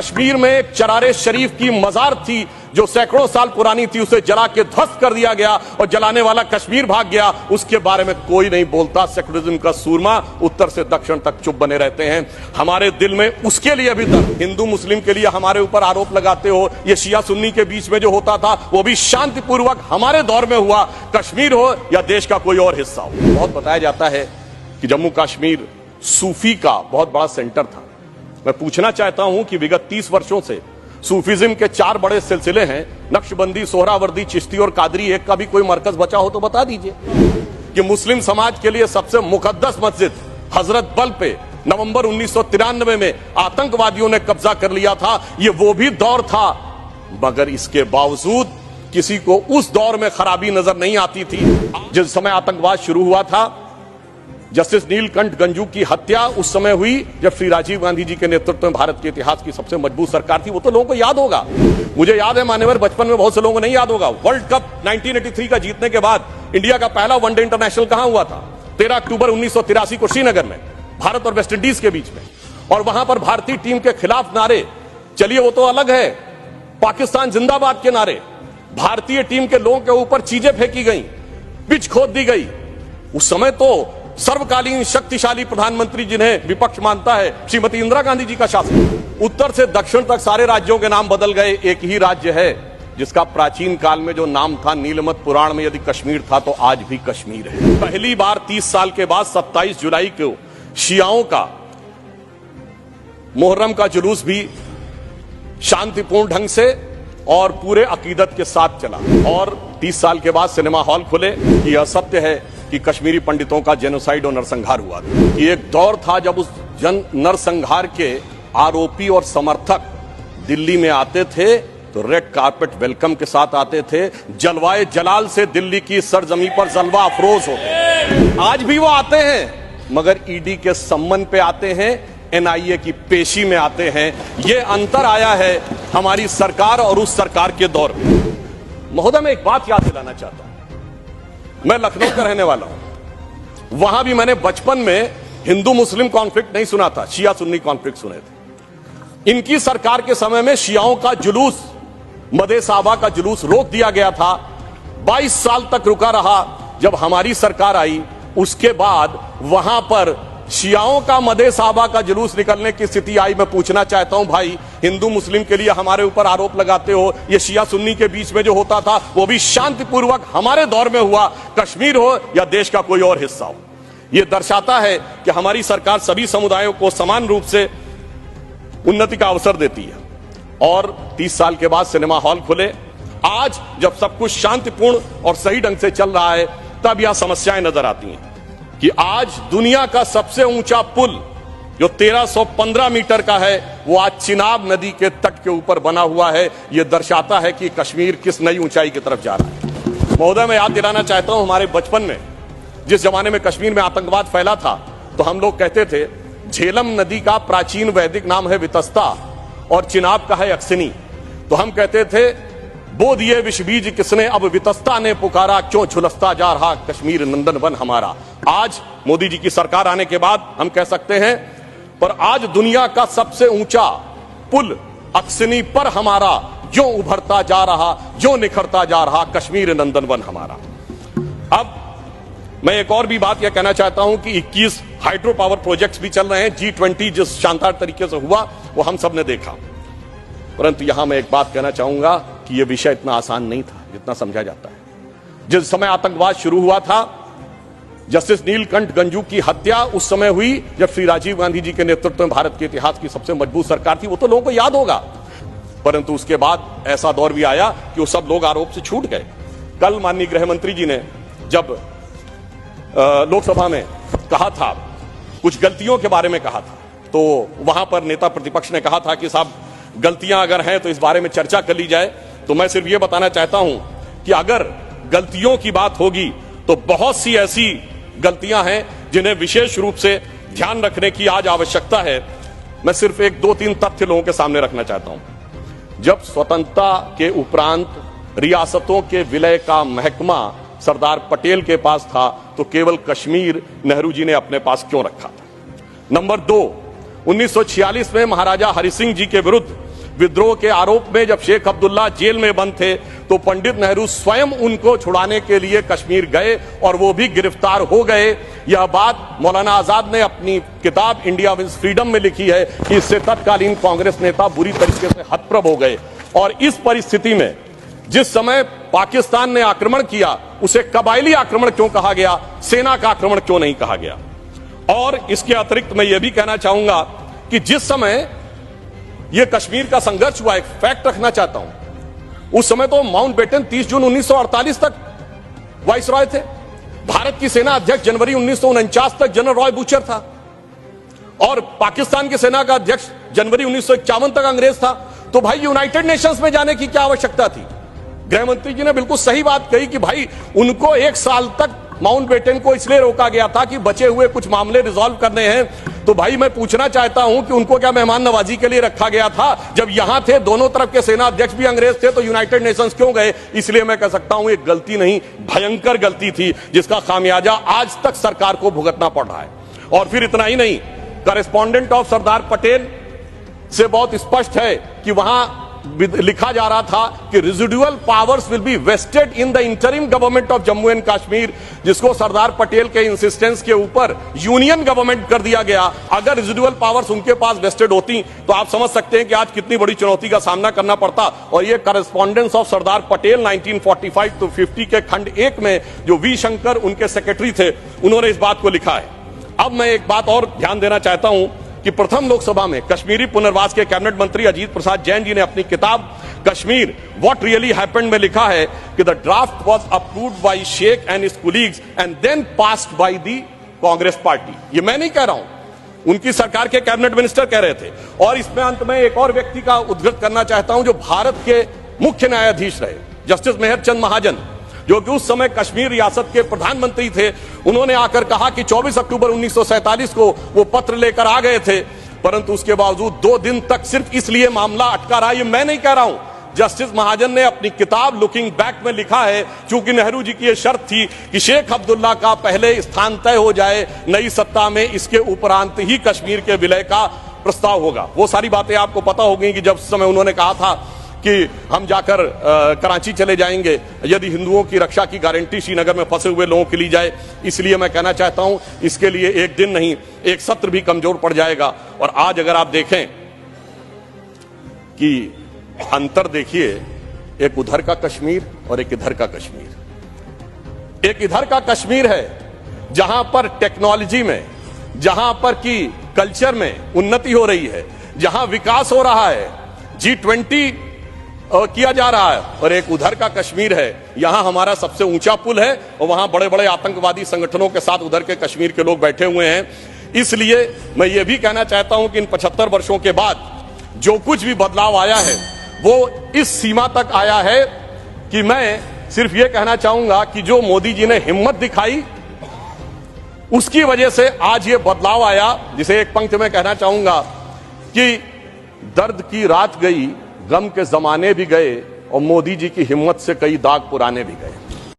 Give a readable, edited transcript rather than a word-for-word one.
कश्मीर में एक चरारे शरीफ की मजार थी जो सैकड़ों साल पुरानी थी, उसे जला के ध्वस्त कर दिया गया और जलाने वाला कश्मीर भाग गया। उसके बारे में कोई नहीं बोलता। सेकुलरिज्म का सूरमा उत्तर से दक्षिण तक चुप बने रहते हैं। हमारे दिल में उसके लिए अभी तक हिंदू मुस्लिम के लिए हमारे ऊपर आरोप लगाते हो, ये शिया सुन्नी के बीच में जो होता था वो भी शांतिपूर्वक हमारे दौर में हुआ। कश्मीर हो या देश का कोई और हिस्सा हो। बहुत बताया जाता है कि जम्मू कश्मीर सूफी का बहुत बड़ा सेंटर था। मैं पूछना चाहता हूं कि विगत 30 वर्षों से सूफीज्म के 4 बड़े सिलसिले हैं, नक्शबंदी, सोहरावर्दी, चिश्ती और कादरी। एक का भी कोई मरकज बचा हो तो बता दीजिए। कि मुस्लिम समाज के लिए सबसे मुकद्दस मस्जिद हजरत बल पे नवंबर 1993 में आतंकवादियों ने कब्जा कर लिया था। ये वो भी दौर था, मगर इसके बावजूद किसी को उस दौर में खराबी नजर नहीं आती थी। जिस समय आतंकवाद शुरू हुआ था, जस्टिस नीलकंठ गंजू की हत्या उस समय हुई जब श्री राजीव गांधी जी के नेतृत्व में भारत के इतिहास की सबसे मजबूत सरकार थी। वो तो लोगों को याद होगा। मुझे याद है मान्यवर, बचपन में बहुत से लोगों को नहीं याद होगा। वर्ल्ड कप 1983 का जीतने के बाद इंडिया का पहला वनडे इंटरनेशनल कहां हुआ था? 13 अक्टूबर 1983 को श्रीनगर में, भारत और वेस्ट इंडीज के बीच में। और वहां पर भारतीय टीम के खिलाफ नारे, चलिए वो तो अलग है, पाकिस्तान जिंदाबाद के नारे, भारतीय टीम के लोगों के ऊपर चीजें फेंकी गई, पिच खोद दी गई। उस समय तो सर्वकालीन शक्तिशाली प्रधानमंत्री जिन्हें विपक्ष मानता है, श्रीमती इंदिरा गांधी जी का शासन। उत्तर से दक्षिण तक सारे राज्यों के नाम बदल गए। एक ही राज्य है जिसका प्राचीन काल में जो नाम था नीलमत पुराण में यदि कश्मीर था तो आज भी कश्मीर है। पहली बार 30 साल के बाद 27 जुलाई को शियाओं का मुहर्रम का जुलूस भी शांतिपूर्ण ढंग से और पूरे अकीदत के साथ चला। और 30 साल के बाद सिनेमा हॉल खुले। यह सत्य है कि कश्मीरी पंडितों का जेनोसाइड और नरसंहार हुआ था। ये एक दौर था जब उस नरसंहार के आरोपी और समर्थक दिल्ली में आते थे तो रेड कार्पेट वेलकम के साथ आते थे। जलवाए जलाल से दिल्ली की सरजमी पर जलवा अफरोज होते। आज भी वो आते हैं, मगर ईडी के सम्मन पे आते हैं, एनआईए की पेशी में आते हैं। ये अंतर आया है हमारी सरकार और उस सरकार के दौर में। महोदय, मैं एक बात याद दिलाना चाहता हूं। मैं लखनऊ का रहने वाला हूं। वहां भी मैंने बचपन में हिंदू मुस्लिम कॉन्फ्लिक्ट नहीं सुना था, शिया सुन्नी कॉन्फ्लिक्ट सुने थे। इनकी सरकार के समय में शियाओं का जुलूस, मदे साहबा का जुलूस रोक दिया गया था। 22 साल तक रुका रहा। जब हमारी सरकार आई उसके बाद वहां पर शियाओं का मदे साहबा का जुलूस निकलने की स्थिति आई। मैं पूछना चाहता हूं भाई, हिंदू मुस्लिम के लिए हमारे ऊपर आरोप लगाते हो, ये शिया सुन्नी के बीच में जो होता था वो भी शांतिपूर्वक हमारे दौर में हुआ। कश्मीर हो या देश का कोई और हिस्सा हो, यह दर्शाता है कि हमारी सरकार सभी समुदायों को समान रूप से उन्नति का अवसर देती है। और 30 साल के बाद सिनेमा हॉल खुले। आज जब सब कुछ शांतिपूर्ण और सही ढंग से चल रहा है तब यह समस्याएं नजर आती हैं कि आज दुनिया का सबसे ऊंचा पुल जो 1315 मीटर का है वो आज चिनाब नदी के तट के ऊपर बना हुआ है। यह दर्शाता है कि कश्मीर किस नई ऊंचाई की तरफ जा रहा है। महोदय, मैं याद दिलाना चाहता हूं, हमारे बचपन में जिस जमाने में कश्मीर में आतंकवाद फैला था तो हम लोग कहते थे झेलम नदी का प्राचीन वैदिक नाम है वितस्ता और चिनाब का है अक्सिनी। तो हम कहते थे बो दिए विष बीज किसने, अब वितस्ता ने पुकारा, क्यों झुलसता जा रहा कश्मीर नंदन वन हमारा। आज मोदी जी की सरकार आने के बाद हम कह सकते हैं, पर आज दुनिया का सबसे ऊंचा पुल अक्सिनी पर हमारा जो उभरता जा रहा, जो निखरता जा रहा कश्मीर नंदन वन हमारा। अब मैं एक और भी बात यह कहना चाहता हूं कि 21 हाइड्रो पावर प्रोजेक्ट्स भी चल रहे हैं। G20 जिस शानदार तरीके से हुआ वो हम सब ने देखा। परंतु यहां मैं एक बात कहना चाहूंगा कि यह विषय इतना आसान नहीं था जितना समझा जाता है। जिस समय आतंकवाद शुरू हुआ था, जस्टिस नीलकंठ गंजू की हत्या उस समय हुई जब श्री राजीव गांधी जी के नेतृत्व में भारत के इतिहास की सबसे मजबूत सरकार थी। वो तो लोगों को याद होगा। परंतु उसके बाद ऐसा दौर भी आया कि वो सब लोग आरोप से छूट गए। कल माननीय गृह मंत्री जी ने जब लोकसभा में कहा था, कुछ गलतियों के बारे में कहा था, तो वहां पर नेता प्रतिपक्ष ने कहा था कि साहब गलतियां अगर हैं तो इस बारे में चर्चा कर ली जाए। तो मैं सिर्फ यह बताना चाहता हूं कि अगर गलतियों की बात होगी तो बहुत सी ऐसी गलतियां हैं जिन्हें विशेष रूप से ध्यान रखने की आज आवश्यकता है। मैं सिर्फ 1-2-3 तथ्य लोगों के सामने रखना चाहता हूं। जब स्वतंत्रता के उपरांत रियासतों के विलय का महकमा सरदार पटेल के पास था तो केवल कश्मीर नेहरू जी ने अपने पास क्यों रखा था? नंबर 2, 1946 में महाराजा हरि सिंह जी के विरुद्ध विद्रोह के आरोप में जब शेख अब्दुल्ला जेल में बंद थे तो पंडित नेहरू स्वयं उनको छुड़ाने के लिए कश्मीर गए और वो भी गिरफ्तार हो गए। यह बात मौलाना आजाद ने अपनी किताब इंडिया विंस फ्रीडम में लिखी है कि इससे तत्कालीन कांग्रेस नेता बुरी तरीके से हतप्रभ हो गए। और इस परिस्थिति में जिस समय पाकिस्तान ने आक्रमण किया उसे कबायली आक्रमण क्यों कहा गया, सेना का आक्रमण क्यों नहीं कहा गया। और इसके अतिरिक्त मैं यह भी कहना चाहूंगा कि जिस समय यह कश्मीर का संघर्ष हुआ, एक फैक्ट रखना चाहता हूं, उस समय तो माउंटबेटन 30 जून 1948 तक वाइसरॉय थे। भारत की सेना अध्यक्ष जनवरी 1949 तक जनरल रॉय बूचर था और पाकिस्तान की सेना का अध्यक्ष जनवरी 1951 तक अंग्रेज था। तो भाई यूनाइटेड नेशंस में जाने की क्या आवश्यकता थी। गृह मंत्री जी ने बिल्कुल सही बात कही कि भाई उनको 1 साल तक माउंटबेटन को इसलिए रोका गया था कि बचे हुए कुछ मामले रिजॉल्व करने हैं। तो भाई मैं पूछना चाहता हूं कि उनको क्या मेहमान नवाजी के लिए रखा गया था। जब यहां थे, दोनों तरफ के सेना अध्यक्ष भी अंग्रेज थे, तो यूनाइटेड नेशंस क्यों गए। इसलिए मैं कह सकता हूं एक गलती नहीं, भयंकर गलती थी जिसका खामियाजा आज तक सरकार को भुगतना पड़ रहा है। और फिर इतना ही नहीं, करेस्पॉन्डेंट ऑफ सरदार पटेल से बहुत स्पष्ट है कि वहां लिखा जा रहा था कि residual powers will be vested in the interim government of Jammu and Kashmir, जिसको सरदार पटेल के इंसिस्टेंस के ऊपर यूनियन गवर्नमेंट कर दिया गया। अगर रेजिडुअल पावर्स उनके पास वेस्टेड होती तो आप समझ सकते हैं कि आज कितनी बड़ी चुनौती का सामना करना पड़ता। और ये correspondence of Sardar Patel 1945 to 50 के खंड 1 में जो वी शंकर उनके सेक्रेटरी थे, उन्होंने इस बात को लिखा है। अब मैं एक बात और ध्यान देना चाहता हूं कि प्रथम लोकसभा में कश्मीरी पुनर्वास के कैबिनेट मंत्री अजीत प्रसाद जैन जी ने अपनी किताब कश्मीर व्हाट रियली हैपेंड में लिखा है कि the draft was approved by Sheikh and his colleagues and then passed by the Congress party. ये मैं नहीं कह रहा हूं, उनकी सरकार के कैबिनेट मिनिस्टर कह रहे थे। और इसमें अंत में एक और व्यक्ति का उद्धृत करना चाहता हूं जो भारत के मुख्य न्यायाधीश रहे, जस्टिस मेहरचंद महाजन, जो कि उस समय कश्मीर रियासत के प्रधानमंत्री थे। उन्होंने आकर कहा कि 24 अक्टूबर 1947 को वो पत्र लेकर आ गए थे, परंतु उसके बावजूद 2 दिन तक सिर्फ इसलिए मामला अटका रहा। ये मैं नहीं कह रहा हूं, जस्टिस महाजन ने अपनी किताब लुकिंग बैक में लिखा है, क्योंकि नेहरू जी की यह शर्त थी कि शेख अब्दुल्ला का पहले स्थान तय हो जाए नई सत्ता में, इसके उपरांत ही कश्मीर के विलय का प्रस्ताव होगा। वो सारी बातें आपको पता होगी कि जब समय उन्होंने कहा था कि हम जाकर कराची चले जाएंगे यदि हिंदुओं की रक्षा की गारंटी श्रीनगर में फंसे हुए लोगों की ली जाए। इसलिए मैं कहना चाहता हूं इसके लिए एक दिन नहीं, एक सत्र भी कमजोर पड़ जाएगा। और आज अगर आप देखें कि अंतर देखिए, एक उधर का कश्मीर और एक इधर का कश्मीर। एक इधर का कश्मीर है जहां पर टेक्नोलॉजी में, जहां पर की कल्चर में उन्नति हो रही है, जहां विकास हो रहा है, G20 किया जा रहा है। और एक उधर का कश्मीर है, यहां हमारा सबसे ऊंचा पुल है और वहां बड़े बड़े आतंकवादी संगठनों के साथ उधर के कश्मीर के लोग बैठे हुए हैं। इसलिए मैं ये भी कहना चाहता हूं कि इन 75 वर्षों के बाद जो कुछ भी बदलाव आया है वो इस सीमा तक आया है कि मैं सिर्फ ये कहना चाहूंगा कि जो मोदी जी ने हिम्मत दिखाई उसकी वजह से आज ये बदलाव आया। जिसे एक पंक्ति में कहना चाहूंगा कि दर्द की रात गई, गम के जमाने भी गए और मोदी जी की हिम्मत से कई दाग पुराने भी गए।